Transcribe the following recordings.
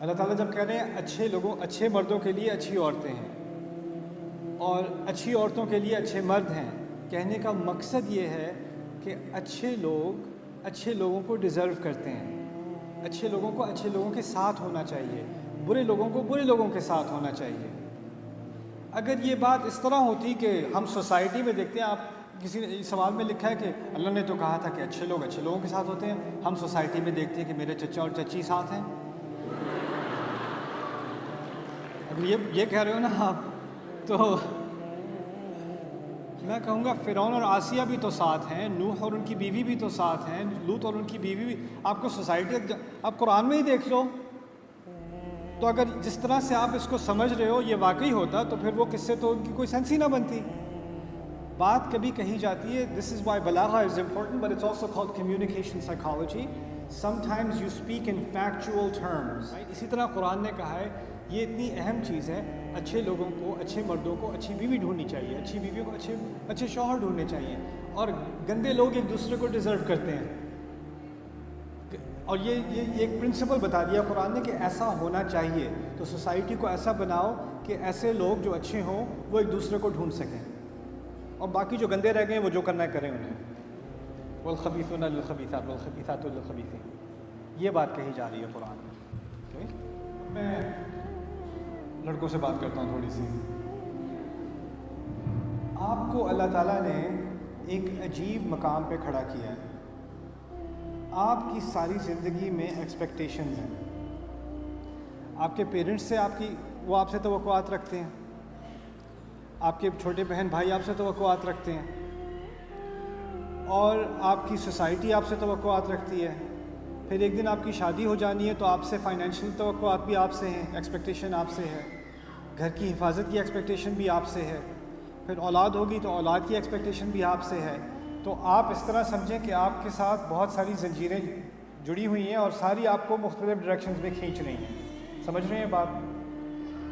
اللہ تعالیٰ جب کہہ رہے ہیں اچھے مردوں کے لیے اچھی عورتیں ہیں اور اچھی عورتوں کے لیے اچھے مرد ہیں، کہنے کا مقصد یہ ہے کہ اچھے لوگوں کو ڈیزرو کرتے ہیں، اچھے لوگوں کو اچھے لوگوں کے ساتھ ہونا چاہیے، برے لوگوں کو برے لوگوں کے ساتھ ہونا چاہیے۔ اگر یہ بات اس طرح ہوتی کہ ہم سوسائٹی میں دیکھتے ہیں، آپ کسی نے سوال میں لکھا ہے کہ اللہ نے تو کہا تھا کہ اچھے لوگ اچھے لوگوں کے ساتھ ہوتے ہیں، ہم سوسائٹی میں دیکھتے ہیں کہ میرے چچا اور چچی ساتھ ہیں۔ اگر یہ کہہ رہے ہو نا آپ، تو میں کہوں گا فرعون اور آسیہ بھی تو ساتھ ہیں، نوح اور ان کی بیوی بھی تو ساتھ ہیں، لوط اور ان کی بیوی بھی۔ آپ کو سوسائٹی، آپ قرآن میں ہی دیکھ لو، تو اگر جس طرح سے آپ اس کو سمجھ رہے ہو یہ واقعی ہوتا تو پھر وہ قصے تو ان کی کوئی سینس ہی نہ بنتی۔ بات کبھی کہی جاتی ہے، دس از وائی بلاغہ is important but it's also called communication psychology, sometimes you speak in factual terms. اسی طرح قرآن نے کہا ہے یہ اتنی اہم چیز ہے، اچھے لوگوں کو، اچھے مردوں کو اچھی بیوی ڈھونڈنی چاہیے، اچھی بیویوں کو اچھے شوہر ڈھونڈنے چاہیے، اور گندے لوگ ایک دوسرے کو ڈیزرو کرتے ہیں۔ اور یہ ایک پرنسپل بتا دیا قرآن نے کہ ایسا ہونا چاہیے، تو سوسائٹی کو ایسا بناؤ کہ ایسے لوگ جو اچھے ہوں وہ ایک دوسرے کو ڈھونڈ سکیں، اور باقی جو گندے رہ گئے وہ جو کرنا ہے کریں انہیں۔ والخبیثون للخبیثات والخبیثات للخبیثین، یہ بات کہی جا رہی ہے قرآن میں۔ میں لڑکوں سے بات کرتا ہوں تھوڑی سی۔ آپ کو اللہ تعالیٰ نے ایک عجیب مقام پہ کھڑا کیا ہے، آپ کی ساری زندگی میں ایکسپیکٹیشنز ہیں، آپ کے پیرنٹس سے وہ آپ سے توقعات رکھتے ہیں، آپ کے چھوٹے بہن بھائی آپ سے توقعات رکھتے ہیں، اور آپ کی سوسائٹی آپ سے توقعات رکھتی ہے۔ پھر ایک دن آپ کی شادی ہو جانی ہے تو آپ سے فائنینشیل توقعات بھی آپ سے ہیں، ایکسپیکٹیشن آپ سے ہے، گھر کی حفاظت کی ایکسپیکٹیشن بھی آپ سے ہے، پھر اولاد ہوگی تو اولاد کی ایکسپیکٹیشن بھی آپ سے ہے۔ تو آپ اس طرح سمجھیں کہ آپ کے ساتھ بہت ساری زنجیریں جڑی ہوئی ہیں اور ساری آپ کو مختلف ڈائریکشنز میں کھینچ رہی ہیں، سمجھ رہے ہیں بات؟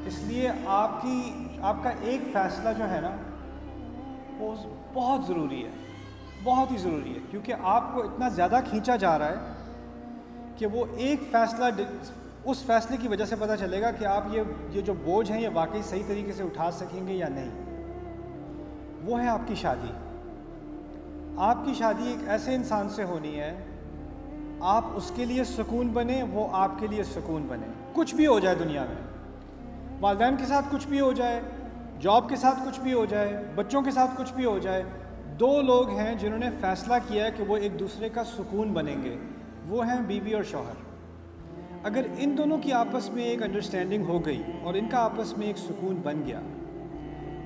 اس لیے آپ کا ایک فیصلہ جو ہے نا وہ بہت ضروری ہے، بہت ہی ضروری ہے، کیونکہ آپ کو اتنا زیادہ کھینچا جا رہا ہے کہ وہ ایک فیصلہ، اس فیصلے کی وجہ سے پتہ چلے گا کہ آپ یہ جو بوجھ ہیں یہ واقعی صحیح طریقے سے اٹھا سکیں گے یا نہیں۔ وہ ہے آپ کی شادی۔ آپ کی شادی ایک ایسے انسان سے ہونی ہے، آپ اس کے لیے سکون بنے، وہ آپ کے لیے سکون بنے، کچھ بھی ہو جائے دنیا میں، والدین کے ساتھ کچھ بھی ہو جائے، جاب کے ساتھ کچھ بھی ہو جائے، بچوں کے ساتھ کچھ بھی ہو جائے، دو لوگ ہیں جنہوں نے فیصلہ کیا ہے کہ وہ ایک دوسرے کا سکون بنیں گے، وہ ہیں بیوی اور شوہر۔ اگر ان دونوں کی آپس میں ایک انڈرسٹینڈنگ ہو گئی اور ان کا آپس میں ایک سکون بن گیا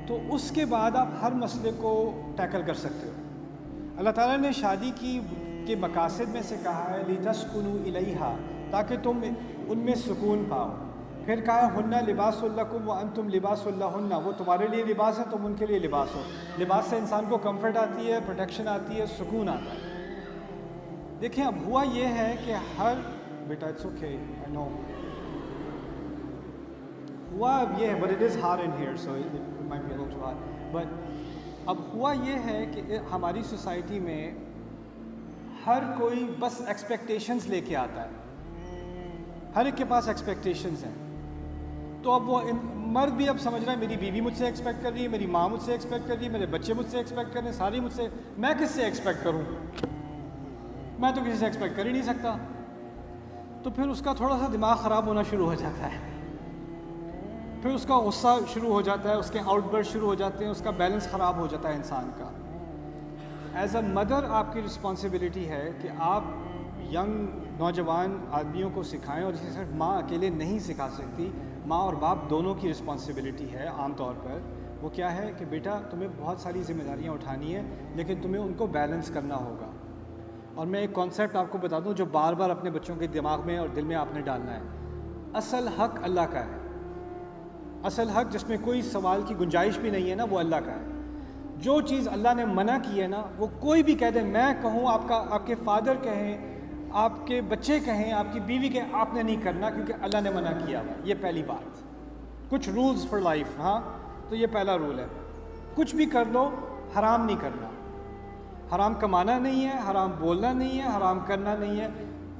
تو اس کے بعد آپ ہر مسئلے کو ٹیکل کر سکتے ہو۔ اللہ تعالیٰ نے شادی کے مقاصد میں سے کہا ہے لِتَسْكُنُوا إِلَيْهَا، تاکہ تم ان میں سکون پاؤ۔ پھر کہا ہے ہُنَّ لِبَاسٌ لَكُمْ وَأَنْتُمْ لِبَاسٌ لَهُنَّ، وہ تمہارے لیے لباس ہے، تم ان کے لیے لباس ہو۔ لباس سے انسان کو کمفرٹ آتی ہے، پروٹیکشن آتی ہے، سکون آتا ہے۔ دیکھیں اب ہوا یہ ہے کہ بیٹا اٹس اوکے آئی نو، ہوا اب یہ ہے but it is hard in here so it might be a little hard, but اب ہوا یہ ہے کہ ہماری سوسائٹی میں ہر کوئی بس ایکسپیکٹیشنز لے کے آتا ہے، ہر ایک کے پاس ایکسپیکٹیشنز ہیں۔ تو اب وہ مرد بھی اب سمجھ رہا ہے میری بیوی مجھ سے ایکسپیکٹ کر رہی ہے، میری ماں مجھ سے ایکسپیکٹ کر رہی ہے، میرے بچے مجھ سے ایکسپیکٹ کر رہے ہیں، ساری مجھ سے، میں کس سے ایکسپیکٹ کروں؟ میں تو کسی سے ایکسپیکٹ کر ہی نہیں سکتا۔ تو پھر اس کا تھوڑا سا دماغ خراب ہونا شروع ہو جاتا ہے، پھر اس کا غصہ شروع ہو جاتا ہے، اس کے آؤٹ برسٹ شروع ہو جاتے ہیں، اس کا بیلنس خراب ہو جاتا ہے انسان کا۔ ایز اے مدر آپ کی رسپانسبلٹی ہے کہ آپ ینگ نوجوان آدمیوں کو سکھائیں، اور اسے صرف ماں اکیلے نہیں سکھا سکتی، ماں اور باپ دونوں کی رسپانسبلٹی ہے عام طور پر۔ وہ کیا ہے کہ بیٹا تمہیں بہت ساری ذمہ داریاں اٹھانی ہیں لیکن تمہیں ان کو بیلنس کرنا ہوگا۔ اور میں ایک کانسیپٹ آپ کو بتا دوں جو بار بار اپنے بچوں کے دماغ میں اور دل میں آپ نے ڈالنا ہے، اصل حق اللہ کا ہے، اصل حق جس میں کوئی سوال کی گنجائش بھی نہیں ہے نا، وہ اللہ کا ہے۔ جو چیز اللہ نے منع کی ہے نا، وہ کوئی بھی کہہ دے، میں کہوں، آپ کے فادر کہیں، آپ کے بچے کہیں، آپ کی بیوی کہیں، آپ نے نہیں کرنا کیونکہ اللہ نے منع کیا ہوا۔ یہ پہلی بات، کچھ رولز فار لائف، ہاں تو یہ پہلا رول ہے، کچھ بھی کر لو حرام نہیں کرنا، حرام کمانا نہیں ہے، حرام بولنا نہیں ہے، حرام کرنا نہیں ہے،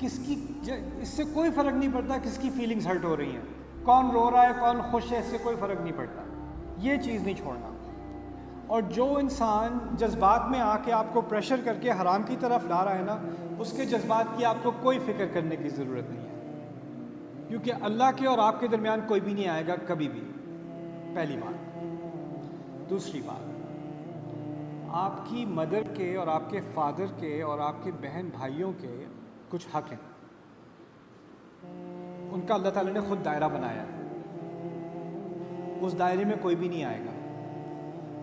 اس سے کوئی فرق نہیں پڑتا کس کی فیلنگز ہرٹ ہو رہی ہیں، کون رو رہا ہے کون خوش ہے، اس سے کوئی فرق نہیں پڑتا، یہ چیز نہیں چھوڑنا۔ اور جو انسان جذبات میں آ کے آپ کو پریشر کر کے حرام کی طرف لا رہا ہے نا، اس کے جذبات کی آپ کو کوئی فکر کرنے کی ضرورت نہیں ہے، کیونکہ اللہ کے اور آپ کے درمیان کوئی بھی نہیں آئے گا کبھی بھی، پہلی بات۔ دوسری بات، آپ کی مدر کے اور آپ کے فادر کے اور آپ کے بہن بھائیوں کے کچھ حق ہیں، ان کا اللہ تعالیٰ نے خود دائرہ بنایا ہے، اس دائرے میں کوئی بھی نہیں آئے گا۔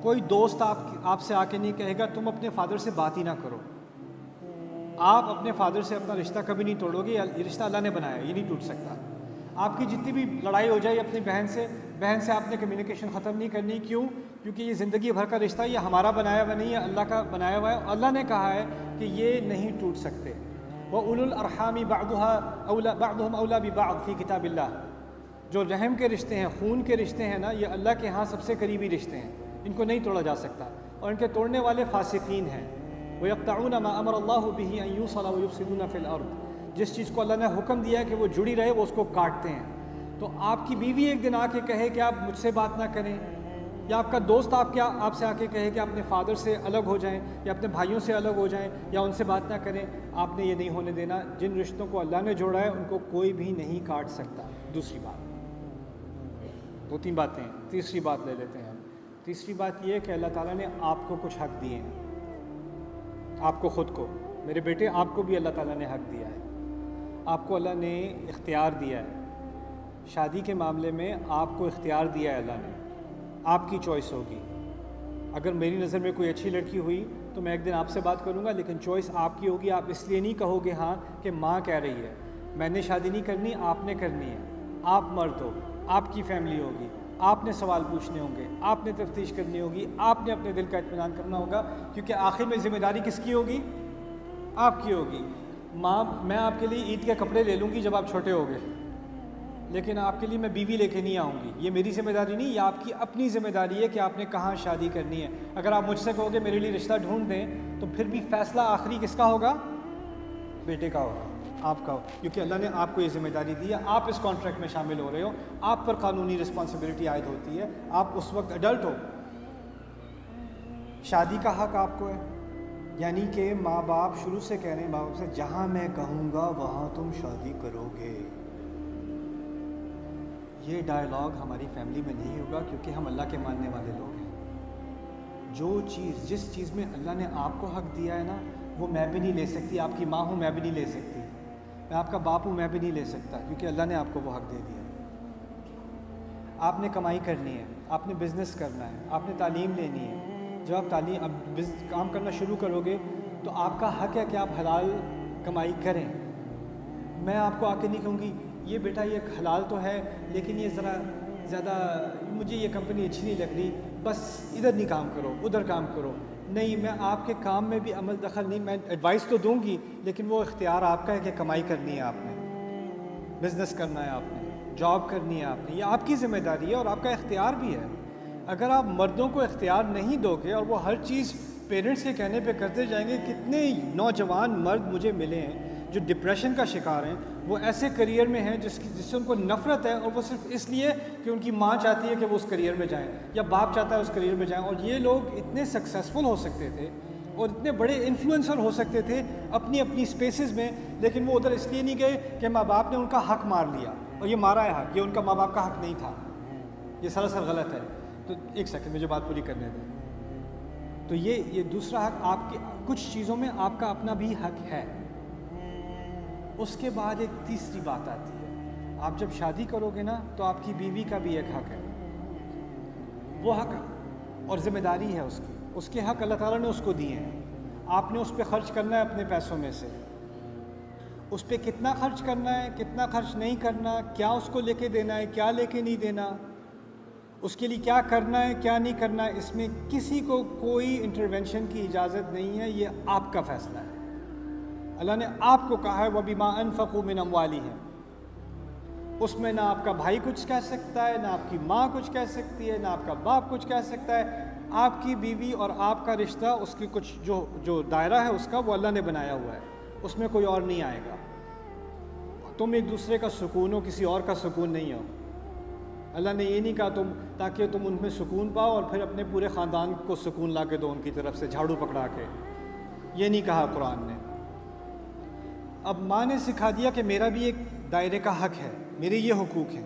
کوئی دوست آپ سے آ کے نہیں کہے گا تم اپنے فادر سے بات ہی نہ کرو، آپ اپنے فادر سے اپنا رشتہ کبھی نہیں توڑو گے، یہ رشتہ اللہ نے بنایا ہے، یہ نہیں ٹوٹ سکتا۔ آپ کی جتنی بھی لڑائی ہو جائے اپنی بہن سے آپ نے کمیونیکیشن ختم نہیں کرنی، کیوں؟ کیونکہ یہ زندگی بھر کا رشتہ، یہ ہمارا بنایا ہوا نہیں ہے، اللہ کا بنایا ہوا ہے، اللہ نے کہا ہے کہ یہ نہیں ٹوٹ سکتے۔ وَأُولُو الْأَرْحَامِ بَعْضُهُمْ أَوْلَىٰ بِبَعْضٍ فِي کتاب اللہ، جو رحم کے رشتے ہیں، خون کے رشتے ہیں نا، یہ اللہ کے ہاں سب سے قریبی رشتے ہیں، ان کو نہیں توڑا جا سکتا، اور ان کے توڑنے والے فاسقین ہیں۔ وَيَقْطَعُونَ مَا أَمَرَ اللَّهُ بِهِ أَن يُوصَلَ وَيُفْسِدُونَ فِي الْأَرْضِ، جس چیز کو اللہ نے حکم دیا ہے کہ وہ جڑی رہے وہ اس کو کاٹتے ہیں۔ تو آپ کی بیوی ایک دن آ کے کہے کہ آپ مجھ سے بات نہ کریں، یا آپ کا دوست آپ سے آ کے کہے کہ آپ اپنے فادر سے الگ ہو جائیں یا اپنے بھائیوں سے الگ ہو جائیں یا ان سے بات نہ کریں، آپ نے یہ نہیں ہونے دینا۔ جن رشتوں کو اللہ نے جوڑا ہے ان کو کوئی بھی نہیں کاٹ سکتا۔ دوسری بات، دو تین باتیں، تیسری بات لے لیتے ہیں ہم۔ تیسری بات یہ کہ اللہ تعالیٰ نے آپ کو کچھ حق دیے ہیں، آپ کو خود کو، میرے بیٹے آپ کو بھی اللہ تعالیٰ نے حق دیا ہے، آپ کو اللہ نے اختیار دیا ہے، شادی کے معاملے میں آپ کو اختیار دیا ہے اللہ نے، آپ کی چوائس ہوگی۔ اگر میری نظر میں کوئی اچھی لڑکی ہوئی تو میں ایک دن آپ سے بات کروں گا، لیکن چوائس آپ کی ہوگی۔ آپ اس لیے نہیں کہو گے ہاں کہ ماں کہہ رہی ہے، میں نے شادی نہیں کرنی، آپ نے کرنی ہے، آپ مرد ہو، آپ کی فیملی ہوگی، آپ نے سوال پوچھنے ہوں گے، آپ نے تفتیش کرنی ہوگی، آپ نے اپنے دل کا اطمینان کرنا ہوگا، کیونکہ آخر میں ذمہ داری کس کی ہوگی؟ آپ کی ہوگی۔ ماں، میں آپ کے لیے عید کے کپڑے لے لوں گی جب آپ چھوٹے ہوگے، لیکن آپ کے لیے میں بیوی لے کے نہیں آؤں گی، یہ میری ذمہ داری نہیں، یہ آپ کی اپنی ذمہ داری ہے کہ آپ نے کہاں شادی کرنی ہے۔ اگر آپ مجھ سے کہو گے میرے لیے رشتہ ڈھونڈ دیں تو پھر بھی فیصلہ آخری کس کا ہوگا؟ بیٹے کا ہوگا، آپ کا ہوگا، کیونکہ اللہ نے آپ کو یہ ذمہ داری دی ہے، آپ اس کانٹریکٹ میں شامل ہو رہے ہو، آپ پر قانونی رسپانسبلٹی عائد ہوتی ہے، آپ اس وقت ایڈلٹ ہو۔ شادی کا حق آپ کو ہے، یعنی کہ ماں باپ شروع سے کہہ رہے ہیں، ماں باپ سے جہاں میں کہوں گا وہاں تم شادی کرو گے۔ یہ ڈائلاگ ہماری فیملی میں نہیں ہوگا، کیونکہ ہم اللہ کے ماننے والے لوگ ہیں۔ جس چیز میں اللہ نے آپ کو حق دیا ہے نا، وہ میں بھی نہیں لے سکتی، آپ کی ماں ہوں میں بھی نہیں لے سکتی، میں آپ کا باپ ہوں میں بھی نہیں لے سکتا، کیونکہ اللہ نے آپ کو وہ حق دے دیا۔ آپ نے کمائی کرنی ہے، آپ نے بزنس کرنا ہے، آپ نے تعلیم لینی ہے۔ جب آپ کام کرنا شروع کرو گے تو آپ کا حق ہے کہ آپ حلال کمائی کریں۔ میں آپ کو آ کے نہیں کہوں گی یہ بیٹا یہ حلال تو ہے لیکن یہ ذرا زیادہ مجھے یہ کمپنی اچھی نہیں لگ رہی، بس ادھر نہیں کام کرو ادھر کام کرو۔ نہیں، میں آپ کے کام میں بھی عمل دخل نہیں، میں ایڈوائس تو دوں گی لیکن وہ اختیار آپ کا ہے کہ کمائی کرنی ہے آپ نے، بزنس کرنا ہے آپ نے، جاب کرنی ہے آپ نے، یہ آپ کی ذمہ داری ہے اور آپ کا اختیار بھی ہے۔ اگر آپ مردوں کو اختیار نہیں دو گے اور وہ ہر چیز پیرنٹس کے کہنے پہ کرتے جائیں گے، کتنے نوجوان مرد مجھے ملے ہیں جو ڈپریشن کا شکار ہیں، وہ ایسے کریئر میں ہیں جس سے ان کو نفرت ہے، اور وہ صرف اس لیے کہ ان کی ماں چاہتی ہے کہ وہ اس کریئر میں جائیں یا باپ چاہتا ہے اس کریئر میں جائیں۔ اور یہ لوگ اتنے سکسیزفل ہو سکتے تھے اور اتنے بڑے انفلوئنسر ہو سکتے تھے اپنی اپنی سپیسز میں، لیکن وہ ادھر اس لیے نہیں گئے کہ ماں باپ نے ان کا حق مار لیا، اور یہ مارا ہے حق، یہ ان کا ماں باپ کا حق نہیں تھا، یہ سراسر غلط ہے۔ تو ایک سیکنڈ مجھے بات پوری کرنے دیں۔ تو یہ دوسرا حق، آپ کے کچھ چیزوں میں آپ کا اپنا بھی حق ہے۔ اس کے بعد ایک تیسری بات آتی ہے، آپ جب شادی کرو گے نا تو آپ کی بیوی کا بھی ایک حق ہے، وہ حق اور ذمہ داری ہے اس کے حق اللہ تعالیٰ نے اس کو دیے ہیں۔ آپ نے اس پہ خرچ کرنا ہے اپنے پیسوں میں سے، اس پہ کتنا خرچ کرنا ہے کتنا خرچ نہیں کرنا، کیا اس کو لے کے دینا ہے کیا لے کے نہیں دینا، اس کے لیے کیا کرنا ہے کیا نہیں کرنا ہے، اس میں کسی کو کوئی انٹرونشن کی اجازت نہیں ہے، یہ آپ کا فیصلہ ہے۔ اللہ نے آپ کو کہا ہے وَبِمَا أَنفَقُوا مِنْ أَمْوَالِهِمْ، اس میں نہ آپ کا بھائی کچھ کہہ سکتا ہے، نہ آپ کی ماں کچھ کہہ سکتی ہے، نہ آپ کا باپ کچھ کہہ سکتا ہے۔ آپ کی بیوی اور آپ کا رشتہ، اس کی کچھ جو دائرہ ہے اس کا، وہ اللہ نے بنایا ہوا ہے، اس میں کوئی اور نہیں آئے گا۔ تم ایک دوسرے کا سکون ہو، کسی اور کا سکون نہیں ہو۔ اللہ نے یہ نہیں کہا تم تاکہ تم ان میں سکون پاؤ اور پھر اپنے پورے خاندان کو سکون لا کے دو ان کی طرف سے جھاڑو پکڑا کے، یہ نہیں کہا قرآن نے۔ اب ماں نے سکھا دیا کہ میرا بھی ایک دائرے کا حق ہے، میرے یہ حقوق ہیں۔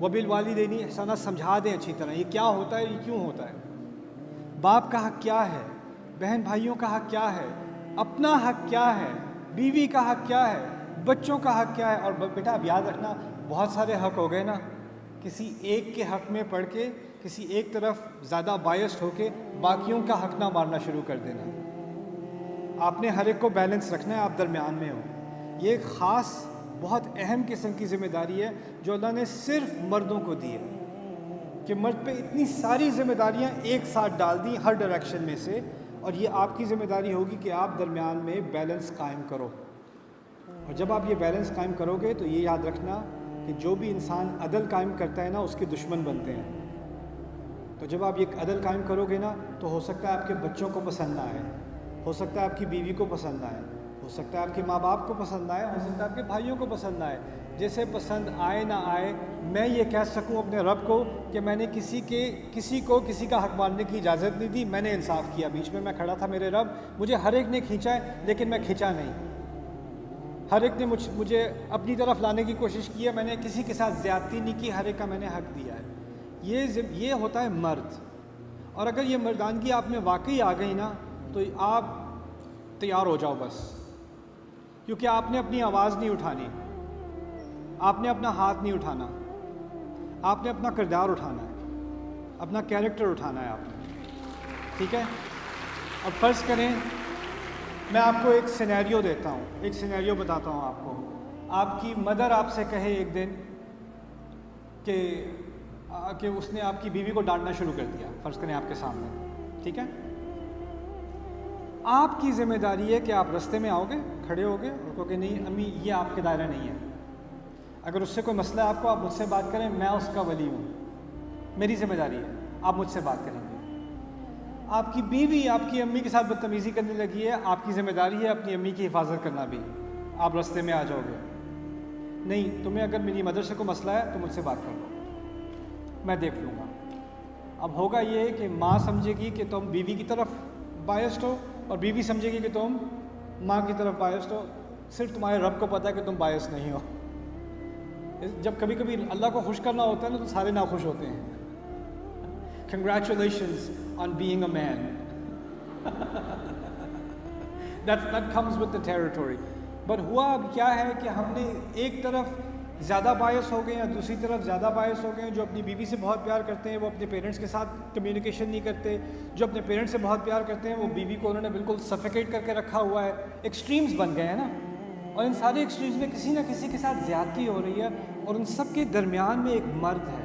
وبالوالدین احسانا، سمجھا دیں اچھی طرح یہ کیا ہوتا ہے، یہ کیوں ہوتا ہے، باپ کا حق کیا ہے، بہن بھائیوں کا حق کیا ہے، اپنا حق کیا ہے، بیوی کا حق کیا ہے، بچوں کا حق کیا ہے۔ اور بیٹا اب یاد رکھنا، بہت سارے حق ہو گئے نا، کسی ایک کے حق میں پڑھ کے کسی ایک طرف زیادہ بائسڈ ہو کے باقیوں کا حق نہ مارنا شروع کر دینا۔ آپ نے ہر ایک کو بیلنس رکھنا ہے، آپ درمیان میں ہو۔ یہ ایک خاص بہت اہم قسم کی ذمہ داری ہے جو اللہ نے صرف مردوں کو دی ہے، کہ مرد پہ اتنی ساری ذمہ داریاں ایک ساتھ ڈال دیں ہر ڈائریکشن میں سے، اور یہ آپ کی ذمہ داری ہوگی کہ آپ درمیان میں بیلنس قائم کرو۔ اور جب آپ یہ بیلنس قائم کرو گے تو یہ یاد رکھنا کہ جو بھی انسان عدل قائم کرتا ہے نا، اس کے دشمن بنتے ہیں۔ تو جب آپ یہ عدل قائم کرو گے نا، تو ہو سکتا ہے آپ کے بچوں کو پسند نہ آئے، ہو سکتا ہے آپ کی بیوی کو پسند نہ آئے، ہو سکتا ہے آپ کے ماں باپ کو پسند آئے، ہو سکتا ہے آپ کے بھائیوں کو پسند نہ آئے۔ جیسے پسند آئے نہ آئے، میں یہ کہہ سکوں اپنے رب کو کہ میں نے کسی کو کسی کا حق ماننے کی اجازت نہیں دی، میں نے انصاف کیا۔ بیچ میں کھڑا تھا، میرے رب مجھے ہر ایک نے کھینچا ہے لیکن میں کھینچا نہیں، ہر ایک نے مجھے اپنی طرف لانے کی کوشش کی ہے، میں نے کسی کے ساتھ زیادتی نہیں کی، ہر ایک کا میں نے حق دیا ہے۔ یہ ہوتا ہے مرد۔ اور اگر یہ مردانگی آپ میں واقعی آ گئی نا، تو آپ تیار ہو جاؤ بس، کیونکہ آپ نے اپنی آواز نہیں اٹھانی، آپ نے اپنا ہاتھ نہیں اٹھانا، آپ نے اپنا کردار اٹھانا ہے، اپنا کیریکٹر اٹھانا ہے آپ نے، ٹھیک ہے؟ اب فرض کریں میں آپ کو ایک سینیریو دیتا ہوں، ایک سینیریو بتاتا ہوں آپ کو۔ آپ کی مدر آپ سے کہے ایک دن کہ اس نے آپ کی بیوی کو ڈانٹنا شروع کر دیا، فرض کریں آپ کے سامنے، ٹھیک ہے؟ آپ کی ذمہ داری ہے کہ آپ رستے میں آؤ گے، کھڑے ہو گے اور کہو کہ نہیں امی یہ آپ کے دائرہ نہیں ہے، اگر اس سے کوئی مسئلہ ہے آپ مجھ سے بات کریں، میں اس کا ولی ہوں، میری ذمہ داری ہے، آپ مجھ سے بات کریں گے۔ آپ کی بیوی آپ کی امی کے ساتھ بدتمیزی کرنے لگی ہے، آپ کی ذمہ داری ہے اپنی امی کی حفاظت کرنا بھی، آپ رستے میں آ جاؤ گے، نہیں تمہیں اگر میری مدر سے کوئی مسئلہ ہے تو مجھ سے بات کر لو، میں دیکھ لوں گا۔ اب ہوگا یہ کہ ماں سمجھے گی کہ تم بیوی کی طرف بائسڈ ہو، اور بیوی سمجھے گی کہ تم ماں کی طرف بائسڈ ہو، صرف تمہارے رب کو پتہ ہے کہ تم باعث نہیں ہو۔ جب کبھی کبھی اللہ کو خوش کرنا ہوتا ہے نا، تو سارے ناخوش ہوتے ہیں۔ Congratulations on being a man. That comes with the territory. But ہوا اب کیا ہے کہ ہم نے ایک طرف زیادہ باعث ہو گئے ہیں، دوسری طرف زیادہ باعث ہو گئے ہیں۔ جو اپنی بیوی سے بہت پیار کرتے ہیں وہ اپنے پیرنٹس کے ساتھ کمیونیکیشن نہیں کرتے، جو اپنے پیرنٹس سے بہت پیار کرتے ہیں وہ بیوی کو انہوں نے بالکل سفیکیٹ کر کے رکھا ہوا ہے۔ ایکسٹریمز بن گئے ہیں نا، اور ان سارے ایکسٹریمز میں کسی نہ کسی کے ساتھ زیادتی ہو رہی ہے، اور ان سب کے درمیان میں ایک مرد ہے،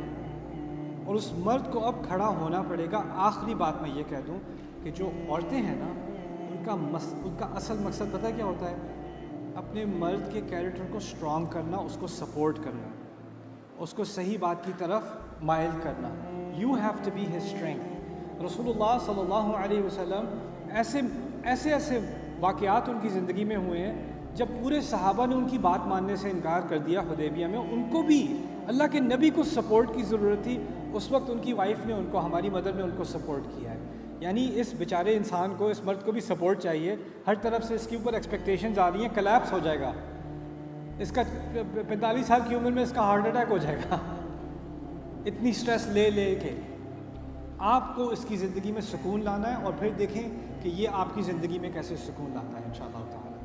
اور اس مرد کو اب کھڑا ہونا پڑے گا۔ آخری بات میں یہ کہہ دوں کہ جو عورتیں ہیں نا، ان کا اصل مقصد پتہ کیا ہوتا ہے؟ اپنے مرد کے کیریکٹر کو سٹرونگ کرنا، اس کو سپورٹ کرنا، اس کو صحیح بات کی طرف مائل کرنا۔ You have to be his strength. رسول اللہ صلی اللہ علیہ وسلم ایسے واقعات ان کی زندگی میں ہوئے ہیں جب پورے صحابہ نے ان کی بات ماننے سے انکار کر دیا حدیبیہ میں، ان کو بھی اللہ کے نبی کو سپورٹ کی ضرورت تھی، اس وقت ان کی وائف نے ان کو، ہماری مدر نے ان کو سپورٹ کیا ہے۔ یعنی اس بیچارے انسان کو، اس مرد کو بھی سپورٹ چاہیے، ہر طرف سے اس کے اوپر ایکسپیکٹیشنز آ رہی ہیں، کلیپس ہو جائے گا، اس کا 45 سال کی عمر میں اس کا ہارٹ اٹیک ہو جائے گا، اتنی سٹریس لے کے۔ آپ کو اس کی زندگی میں سکون لانا ہے، اور پھر دیکھیں کہ یہ آپ کی زندگی میں کیسے سکون لاتا ہے انشاءاللہ تعالی۔